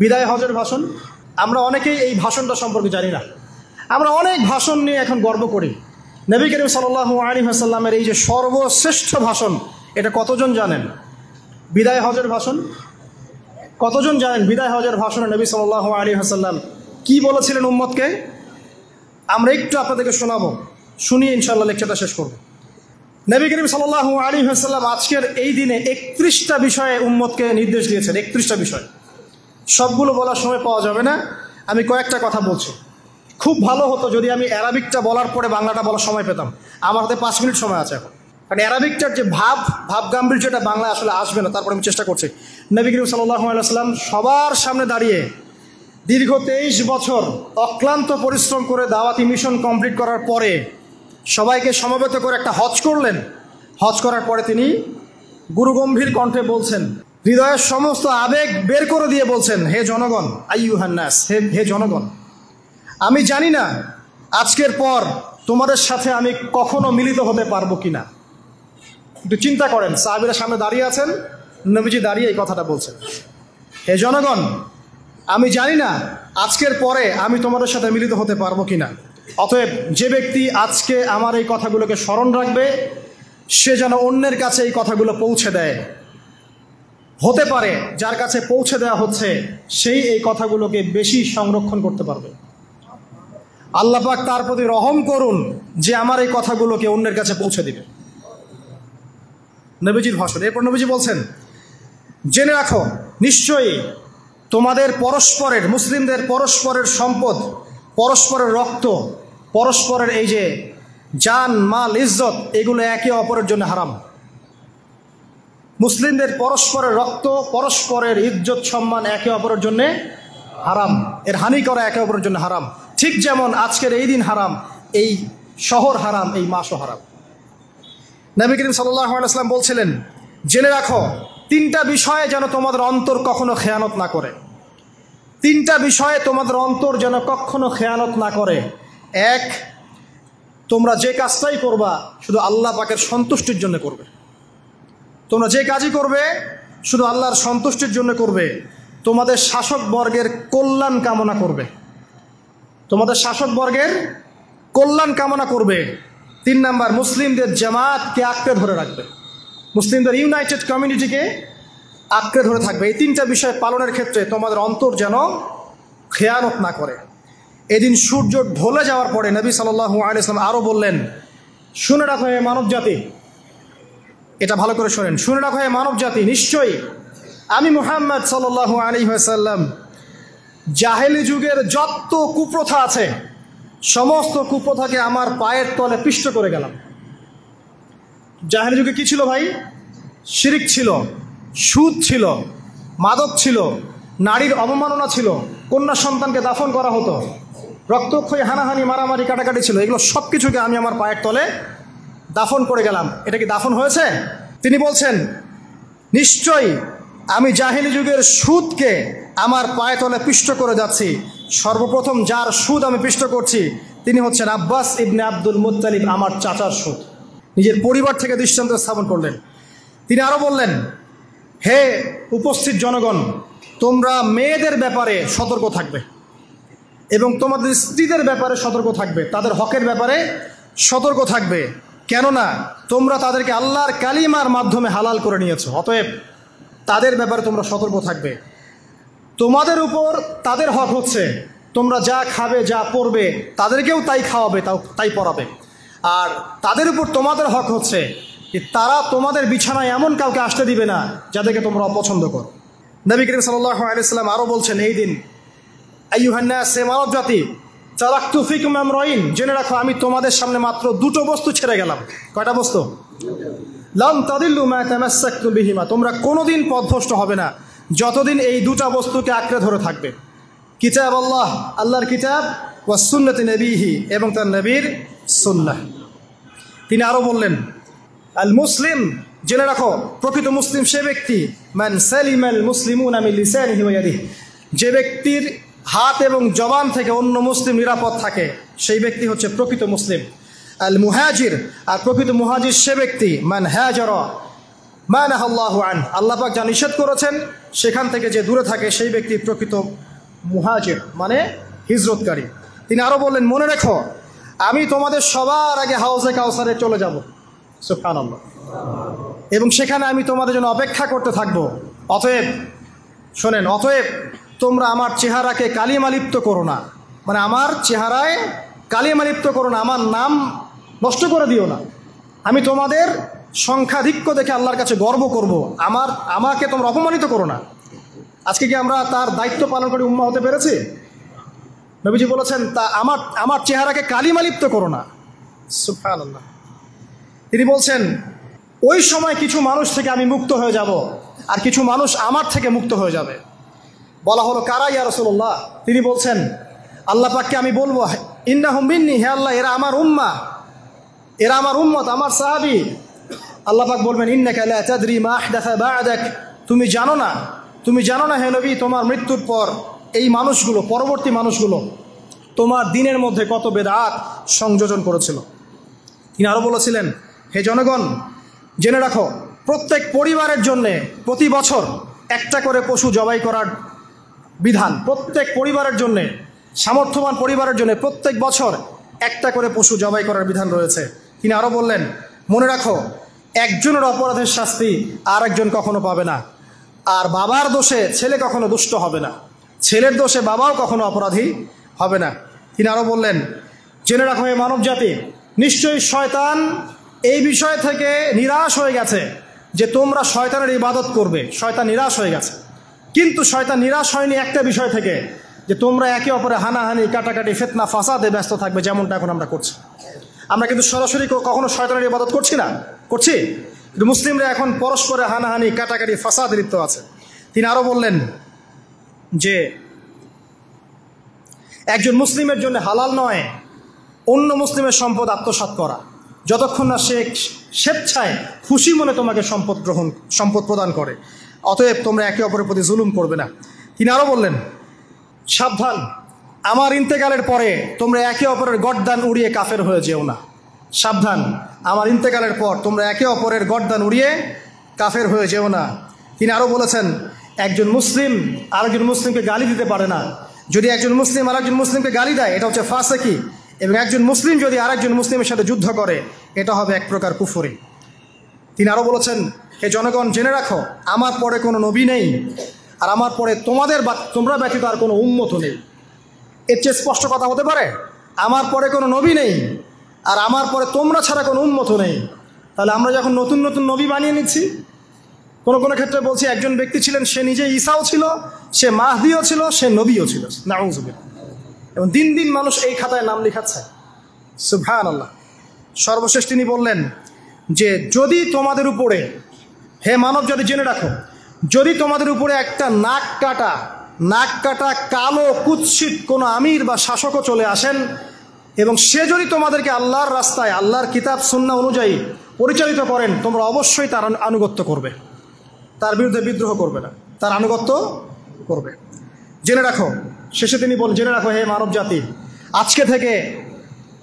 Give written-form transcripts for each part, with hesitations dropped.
বিদায় হজের ভাষণ। আমরা অনেকেই এই ভাষণটা সম্পর্কে জানি না। আমরা অনেক ভাষণ নিয়ে এখন গর্ব করি। নবী করিম সাল্লাল্লাহু আলাইহি ওয়াসাল্লামের এই যে সর্বশ্রেষ্ঠ ভাষণ, এটা কতজন জানেন? বিদায় হজের ভাষণ কতজন জানেন? বিদায় হজের ভাষণে নবী সাল্লাল্লাহু আলাইহি ওয়াসাল্লাম কি বলেছিলেন উম্মতকে? আমরা একটু আপনাদেরকে শোনাবো, শুনিয়ে ইনশাআল্লাহ লেকচারটা শেষ করব। নবী করিম সাল্লাল্লাহু আলাইহি ওয়াসাল্লাম আজকের এই দিনে 31টা বিষয়ে উম্মতকে নির্দেশ দিয়েছেন। 31টা বিষয়, সবগুলো বলার সময় পাওয়া যাবে না, আমি কয়েকটা কথা বলছি। খুব ভালো হতো যদি আমি অ্যারাবিকটা বলার পরে বাংলাটা বলার সময় পেতাম। আমার হাতে 5 মিনিট সময় আছে এখন, কারণ অ্যারাবিকটার যে ভাব গাম্ভীর্যটা বাংলা আসলে আসবে না। তারপরে আমি চেষ্টা করছি। নবী করিম সাল্লাল্লাহু আলাইহি ওয়াসাল্লাম সবার সামনে দাঁড়িয়ে দীর্ঘ 23 বছর অক্লান্ত পরিশ্রম করে দাওয়াতি মিশন কমপ্লিট করার পরে সবাইকে সমবেত করে একটা হজ করলেন। হজ করার পরে তিনি গুরুগম্ভীর কণ্ঠে বলছেন, হৃদয়ের সমস্ত আবেগ বের করে দিয়ে বলছেন, হে জনগণ, আইয়ুহান নাস, হে জনগণ, আমি জানি না আজকের পর তোমাদের সাথে আমি কখনো মিলিত হতে পারবো কিনা। একটু চিন্তা করেন, সাহাবীরা সামনে দাঁড়িয়ে আছেন, নবীজি দাঁড়িয়ে এই কথাটা বলছেন, হে জনগণ, আমি জানি না আজকের পরে আমি তোমাদের সাথে মিলিত হতে পারবো কিনা। অতএব যে ব্যক্তি আজকে আমার এই কথাগুলোকে স্মরণ রাখবে, সে যেন অন্যের কাছে এই কথাগুলো পৌঁছে দেয়। হতে পারে যার কাছে পৌঁছে দেওয়া হচ্ছে সেই এই কথাগুলোকে বেশি সংরক্ষণ করতে পারবে। আল্লাহ পাক তার প্রতি রহম করুন যে আমার এই কথাগুলোকে অন্যের কাছে পৌঁছে দিবে। নবীজির ভাষণ। এরপর নবীজি বলছেন, জেনে রাখো নিশ্চয়ই তোমাদের পরস্পরের, মুসলিমদের পরস্পরের সম্পদ, পরস্পরের রক্ত, পরস্পরের এই যে জান মাল ইজ্জত, এগুলো একে অপরের জন্য হারাম। মুসলিমদের পরস্পরের রক্ত, পরস্পরের ইজ্জত সম্মান একে অপরের জন্য হারাম, এর হানি করা একে অপরের জন্য হারাম। ঠিক যেমন আজকের এই দিন হারাম, এই শহর হারাম, এই মাসও হারাম। নবী করিম সাল্লাল্লাহু আলাইহি ওয়াসাল্লাম বলছিলেন, জেনে রাখো 3টা বিষয়ে যেন তোমাদের অন্তর কখনো খেয়ানত না করে। 3টা বিষয়ে তোমাদের অন্তর যেন কখনো খেয়ানত না করে। 1, তোমরা যে কাজটাই করবা শুধু আল্লাহ পাকের সন্তুষ্টির জন্য করবে। তোমরা যে কাজই করবে শুধু আল্লাহর সন্তুষ্টির জন্য করবে। তোমাদের শাসক বর্গের কল্যাণ কামনা করবে। তোমাদের শাসক বর্গের কল্যাণ কামনা করবে। 3 নাম্বার, মুসলিমদের জামাতকে আঁকড়ে ধরে রাখবে। মুসলিমদের ইউনাইটেড কমিউনিটিকে আঁকড়ে ধরে থাকবে। এই 3টা বিষয় পালনের ক্ষেত্রে তোমাদের অন্তর যেন খেয়ানত না করে। এদিন সূর্য ঢলে যাওয়ার পরে নবী সাল্লাল্লাহু আলাইহি ওয়াসাল্লাম আরও বললেন, শুনে রাখো হে মানব জাতি, এটা ভালো করে শোনেন, শুনে রাখো হে মানব জাতি, নিশ্চয়ই আমি মুহাম্মদ সাল্লাল্লাহু আলাইহি ওয়াসাল্লাম জাহেলি যুগের যত কুপ্রথা আছে সমস্ত কুপ্রথাকে আমার পায়ের তলে পিষ্ট করে গেলাম। জাহেলি যুগে কি ছিল ভাই? শিরিক ছিল, সুদ ছিল, মাদক ছিল, নারীর অবমাননা ছিল, কন্যা সন্তানকে দাফন করা হতো, রক্তক্ষয়ী, হানাহানি, মারামারি, কাটাকাটি ছিল। এগুলো সব কিছুকে আমি আমার পায়ের তলে দাফন করে গেলাম। এটা কি দাফন হয়েছে? তিনি বলছেন, নিশ্চয়ই আমি জাহেলি যুগের সুদকে আমার পায়ে তলে পিষ্ট করে যাচ্ছি। সর্বপ্রথম যার সুদ আমি পিষ্ট করছি তিনি হচ্ছেন আব্বাস ইবনে আব্দুল মুত্তালিব, আমার চাচার সুদ। নিজের পরিবার থেকে দৃষ্টান্ত স্থাপন করলেন। তিনি আরও বললেন, হে উপস্থিত জনগণ, তোমরা মেয়েদের ব্যাপারে সতর্ক থাকবে এবং তোমাদের স্ত্রীদের ব্যাপারে সতর্ক থাকবে, তাদের হকের ব্যাপারে সতর্ক থাকবে, কেননা তোমরা তাদেরকে আল্লাহর কালিমার মাধ্যমে হালাল করে নিয়েছো। অতএব তাদের ব্যাপারে তোমরা সতর্ক থাকবে। তোমাদের উপর তাদের হক হচ্ছে তোমরা যা খাবে, যা পরবে, তাদেরকেও তাই খাওয়াবে, তাই পরাবে। আর তাদের উপর তোমাদের হক হচ্ছে যে তারা তোমাদের বিছানায় এমন কাউকে আসতে দিবে না যাদেরকে তোমরা অপছন্দ করো। নবী করিম সাল্লাল্লাহু আলাইহি ওয়াসাল্লাম আরও বলছেন, এই দিন আইয়ুহান নাস, মানব জাতি, তারাকতু ফিকুম আমরাইন, জেনে রাখো আমি তোমাদের সামনে মাত্র 2টো বস্তু ছেড়ে গেলাম। কয়টা বস্তু? লাম তাদিল্লু মা তামাসসাকতুম বিহিমা, তোমরা কোনোদিন পথভ্রষ্ট হবে না যতদিন এই 2টা বস্তুকে আঁকড়ে ধরে থাকবে। কিতাব আল্লাহ, আল্লাহর কিতাব, ওয়া সুন্নতি নবীহি, এবং তার নবীর সুন্নাহ। তিনি আরও বললেন, আল মুসলিম, জেনে রাখো প্রকৃত মুসলিম সে ব্যক্তি, মান সালিমাল মুসলিমুনা মিন লিসানিহি ওয়া ইয়াদিহি, যে ব্যক্তির হাত এবং জবান থেকে অন্য মুসলিম নিরাপদ থাকে সেই ব্যক্তি হচ্ছে প্রকৃত মুসলিম। আল মুহাজির, আর প্রকৃত মুহাজির সে ব্যক্তি, মান হাজারা, মা নাহাল্লাহু আন, আল্লাহ পাক যা নিষেধ করেছেন সেখান থেকে যে দূরে থাকে সেই ব্যক্তি প্রকৃত মুহাজির, মানে হিজরতকারী। তিনি আরও বললেন, মনে রেখো আমি তোমাদের সবার আগে হাউজে কাউসারে চলে যাব, সুবহানাল্লাহ, এবং সেখানে আমি তোমাদের জন্য অপেক্ষা করতে থাকবো। অতএব শোনেন, অতএব তোমরা আমার চেহারাকে কালিমালিপ্ত করো না, মানে আমার চেহারায় কালিমালিপ্ত করো না, আমার নাম নষ্ট করে দিও না। আমি তোমাদের সংখ্যাধিক্য দেখে আল্লাহর কাছে গর্ব করব, আমাকে তোমরা অপমানিত করো না। আজকে কি আমরা তার দায়িত্ব পালন করে উম্মাহ হতে পেরেছি? নবীজি বলেছেন, তা আমার চেহারাকে কালিমালিপ্ত করো না, সুবহানাল্লাহ। তিনি বলছেন, ওই সময় কিছু মানুষ থেকে আমি মুক্ত হয়ে যাব, আর কিছু মানুষ আমার থেকে মুক্ত হয়ে যাবে। বলা হলো, কারা ইয়া রাসূলুল্লাহ? তিনি বলছেন, আল্লাহ পাককে আমি বলবো, ইন্নাহুম মিন্নি, হে আল্লাহ এরা আমার উম্মাহ, এরা আমার উম্মত, আমার সাহাবী। আল্লাহ পাক বলবেন, ইন্নাকা লা তাদরি মা আহদাসা বা'দাক, তুমি জানো না হে নবী, তোমার মৃত্যুর পর এই মানুষগুলো, পরবর্তী মানুষগুলো তোমার দিনের মধ্যে কত বেদাত সংযোজন করেছিল। তিনি আরও বলেছিলেন, হে জনগণ জেনে রাখো, প্রত্যেক পরিবারের জন্যে প্রতি বছর একটা করে পশু জবাই করার বিধান, প্রত্যেক পরিবারের জন্যে, সামর্থ্যবান পরিবারের জন্য প্রত্যেক বছর একটা করে পশু জবাই করার বিধান রয়েছে। তিনি আরও বললেন, মনে রাখো একজনের অপরাধের শাস্তি আর একজন কখনো পাবে না, আর বাবার দোষে ছেলে কখনো দুষ্ট হবে না, ছেলের দোষে বাবাও কখনো অপরাধী হবে না। তিনি আরও বললেন, জেনে রাখো হে মানব জাতি, নিশ্চয়ই শয়তান এই বিষয় থেকে নিরাশ হয়ে গেছে যে তোমরা শয়তানের ইবাদত করবে। শয়তান নিরাশ হয়ে গেছে, কিন্তু শয়তান নিরাশ হয়নি একটা বিষয় থেকে, যে তোমরা একে অপরে হানাহানি, কাটাকাটি, ফিতনা, ফাসাদে ব্যস্ত থাকবে, যেমনটা এখন আমরা করছি। আমরা কিন্তু সরাসরি কখনো শয়তানের ইবাদত করছি, কিন্তু মুসলিমরা এখন পরস্পরে হানাহানি, কাটাকাটি, ফাসাদে লিপ্ত আছে। তিনি আরও বললেন যে একজন মুসলিমের জন্য হালাল নয় অন্য মুসলিমের সম্পদ আত্মসাৎ করা, যতক্ষণ না সে স্বেচ্ছায় খুশি মনে তোমাকে সম্পদ প্রদান করে। অতএব তোমরা একে অপরের প্রতি জুলুম করবে না। তিনি আরও বললেন, সাবধান, আমার ইন্তেকালের পরে তোমরা একে অপরের গর্দান উড়িয়ে কাফের হয়ে যেও না। সাবধান, আমার ইন্তেকালের পর তোমরা একে অপরের গর্দান উড়িয়ে কাফের হয়ে যেও না। তিনি আরও বলেছেন, একজন মুসলিম আরেকজন মুসলিমকে গালি দিতে পারে না। যদি একজন মুসলিম আরেকজন মুসলিমকে গালি দেয়, এটা হচ্ছে ফাসিকি, এবং একজন মুসলিম যদি আরেকজন মুসলিমের সাথে যুদ্ধ করে, এটা হবে এক প্রকার কুফরি। তিনি আরও বলেছেন, হে জনগণ জেনে রাখো, আমার পরে কোনো নবী নেই, আর আমার পরে তোমরা ব্যতীত আর কোনো উম্মত নেই। এর চেয়ে স্পষ্ট কথা হতে পারে? আমার পরে কোনো নবী নেই, আর আমার পরে তোমরা ছাড়া কোনো উম্মত নেই। তাহলে আমরা যখন নতুন নতুন নবী বানিয়ে নিচ্ছি, কোনো ক্ষেত্রে বলছি একজন ব্যক্তি ছিলেন, সে নিজে ঈসাও ছিল, সে মাহদিও ছিল, সে নবীও ছিল, নাউযুবিল্লাহ। এবং দিন দিন মানুষ এই খাতায় নাম লেখাচ্ছে, সুবহানাল্লাহ। সর্বশেষ তিনি বললেন যে যদি তোমাদের উপরে, হে মানব জাতি জেনে রাখো, যদি তোমাদের উপরে একটা নাক কাটা কালো কুৎসিত কোনো আমির বা শাসকও চলে আসেন, এবং সে যদি তোমাদেরকে আল্লাহর রাস্তায়, আল্লাহর কিতাব সুন্নাহ অনুযায়ী পরিচালিত করেন, তোমরা অবশ্যই তার আনুগত্য করবে, তার বিরুদ্ধে বিদ্রোহ করবে না, তার আনুগত্য করবে। জেনে রাখো, শেষে তিনি বলেন, জেনে রাখো হে মানব জাতি, আজকে থেকে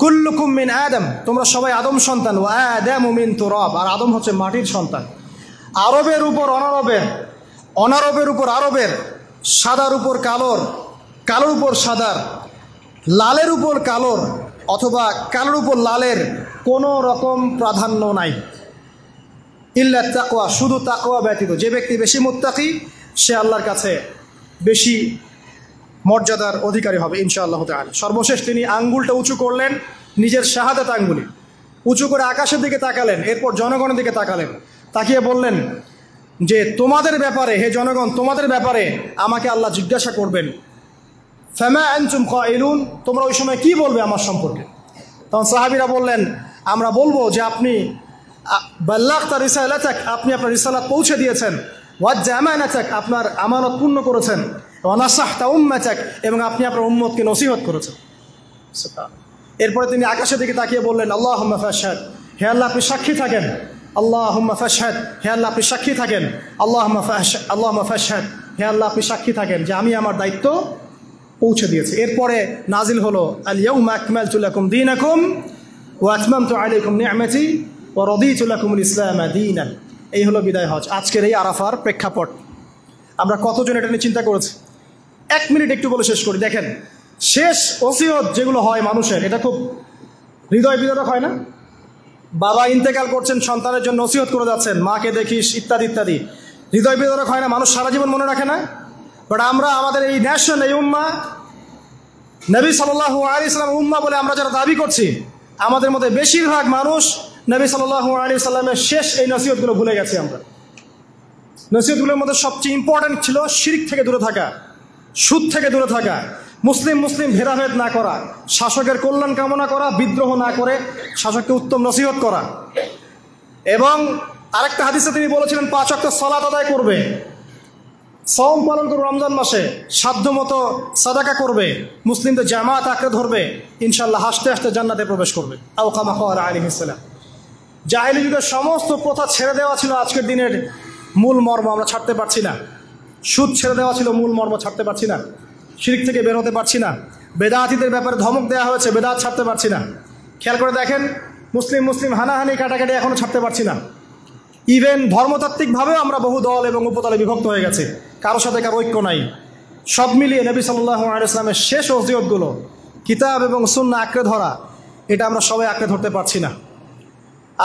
কুল্লুকুম মিন আদম, তোমরা সবাই আদম সন্তান, ওয়া আদামু মিন তুরাব, আর আদম হচ্ছে মাটির সন্তান। আরবের উপর অনারবের, অনারবের উপর আরবের, সাদার উপর কালোর, কালোর উপর সাদার, লালের উপর কালোর, অথবা কালোর উপর লালের কোনো রকম প্রাধান্য নাই। ইল্লা তাকওয়া, শুধু তাকওয়া ব্যতীত। যে ব্যক্তি বেশি মুত্তাকি, সে আল্লাহর কাছে বেশি মর্যাদার অধিকারী হবে ইনশাআল্লাহ তাআলা। সর্বশেষ তিনি আঙ্গুলটা উঁচু করলেন, নিজের শাহাদাত আঙ্গুলি উঁচু করে আকাশের দিকে তাকালেন, এরপর জনগণের দিকে তাকালেন, তাকিয়ে বললেন যে তোমাদের ব্যাপারে, হে জনগণ, তোমাদের ব্যাপারে আমাকে আল্লাহ জিজ্ঞাসা করবেন, ফামা আনতুম কাইলুন, তোমরা ওই সময় কি বলবে আমার সম্পর্কে? তখন সাহাবীরা বললেন, আমরা বলবো যে আপনি বাল্লাগতা রিসালাতাক, আপনি আপনার রিসালাত পৌঁছে দিয়েছেন, ওয়াজ্জা আমানাতাক, আপনার আমানত পূর্ণ করেছেন, ওয়া নাসাহতা উম্মাতাক, এবং আপনি আপনার উম্মতকে নসিহত করেছেন। এরপরে তিনি আকাশের দিকে তাকিয়ে বললেন, আল্লাহুম্মা ফাশহাদ, হে আল্লাহ আপনি সাক্ষী থাকেন, আল্লাহুম্মা ফাশহাদ, হে আল্লাহ আপনি সাক্ষী থাকেন, আল্লাহুম্মা ফাশহাদ, হে আল্লাহ আপনি সাক্ষী থাকেন যে আমি আমার দায়িত্ব পৌঁছে দিয়েছি। এরপরে নাজিল হলো, আল ইয়াউমা আকমালতু লাকুম দীনাকুম ওয়া আতমামতু আলাইকুম নি'মাতি ওয়া রাদিতু লাকুমুল ইসলাম দীনান। এই হলো বিদায় হজ। আজকের এই আরাফার প্রেক্ষাপট আমরা কতজন এটা নিয়ে চিন্তা করেছি? 1 মিনিট একটু বলে শেষ করি। দেখেন, শেষ ওসিয়ত যেগুলো হয় মানুষের, এটা খুব হৃদয় বিদারক হয় না? বাবা ইন্তেকাল করছেন, সন্তানের জন্য ওসিয়ত করে যাচ্ছেন, মাকে দেখিস ইত্যাদি ইত্যাদি, হৃদয় বিদারক হয় না? মানুষ সারা জীবন মনে রাখে না? বাট আমরা আমাদের এই ন্যাশন, এই উম্মা, নবী সাল্লাল্লাহু আলাইহি সাল্লাম উম্মা বলে আমরা যারা দাবি করছি, আমাদের মধ্যে বেশিরভাগ মানুষ নবী সাল্লাল্লাহু আলাইহি সাল্লামের শেষ এই নসিহতগুলো ভুলে গেছি আমরা। নসিহতগুলোর মধ্যে সবচেয়ে ইম্পর্ট্যান্ট ছিল শিরক থেকে দূরে থাকা, সুদ থেকে দূরে থাকা, মুসলিম ভেদাভেদ না করা, শাসকের কল্যাণ কামনা করা, বিদ্রোহ না করে শাসককে উত্তম নসিহত করা। এবং আরেকটা হাদিসে তিনি বলেছিলেন 5 ওয়াক্ত সালাত আদায় করবে, সওম পালন করবে, রমজান মাসে সাধ্যমতো সাদাকা করবে, মুসলিমদের জামাত আঁকড়ে ধরবে, ইনশাল্লাহ হাসতে হাসতে জান্নাতে প্রবেশ করবে। আও কামা ক্বালা আলাইহিস সালাম। জাহেলি যুগের সমস্ত প্রথা ছেড়ে দেওয়া ছিল আজকের দিনের মূল মর্ম, আমরা ছাড়তে পারছি না। সুদ ছেড়ে দেওয়া ছিল মূল মর্ম, ছাড়তে পারছি না। শিরক থেকে বের হতে পারছি না। বেদাতীদের ব্যাপারে ধমক দেওয়া হয়েছে, বেদাত ছাড়তে পারছি না। খেয়াল করে দেখেন, মুসলিম হানাহানি কাটাকাটি এখনও ছাড়তে পারছি না। ইভেন ধর্মতাত্ত্বিকভাবেও আমরা বহু দল এবং উপদলে বিভক্ত হয়ে গেছে, কারোর সাথে কারো ঐক্য নাই। সব মিলিয়ে নবী সাল্লাল্লাহু আলাইহি ওয়াসাল্লামের শেষ ওসিয়তগুলো, কিতাব এবং সুন্নাহ আঁকড়ে ধরা, এটা আমরা সবাই আঁকড়ে ধরতে পারছি না।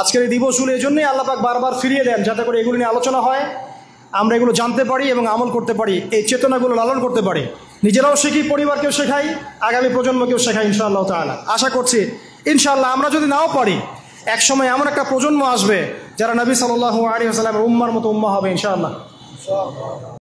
আজকের এই দিবসগুলো এই জন্যই আল্লাহ পাক বারবার ফিরিয়ে দেন, যাতে করে এগুলো নিয়ে আলোচনা হয়, আমরা এগুলো জানতে পারি এবং আমল করতে পারি, এই চেতনাগুলো লালন করতে পারি, নিজেরাও শিখি, পরিবারকেও শেখাই, আগামী প্রজন্মকেও শেখাই ইনশাআল্লাহ তাআলা। আশা করছি ইনশাআল্লাহ আমরা যদি নাও পারি, একসময় এমন একটা প্রজন্ম আসবে যারা নবী সাল্লাল্লাহু আলাইহি ওয়াসাল্লামের উম্মার মতো উম্মাহ হবে ইনশাআল্লাহ।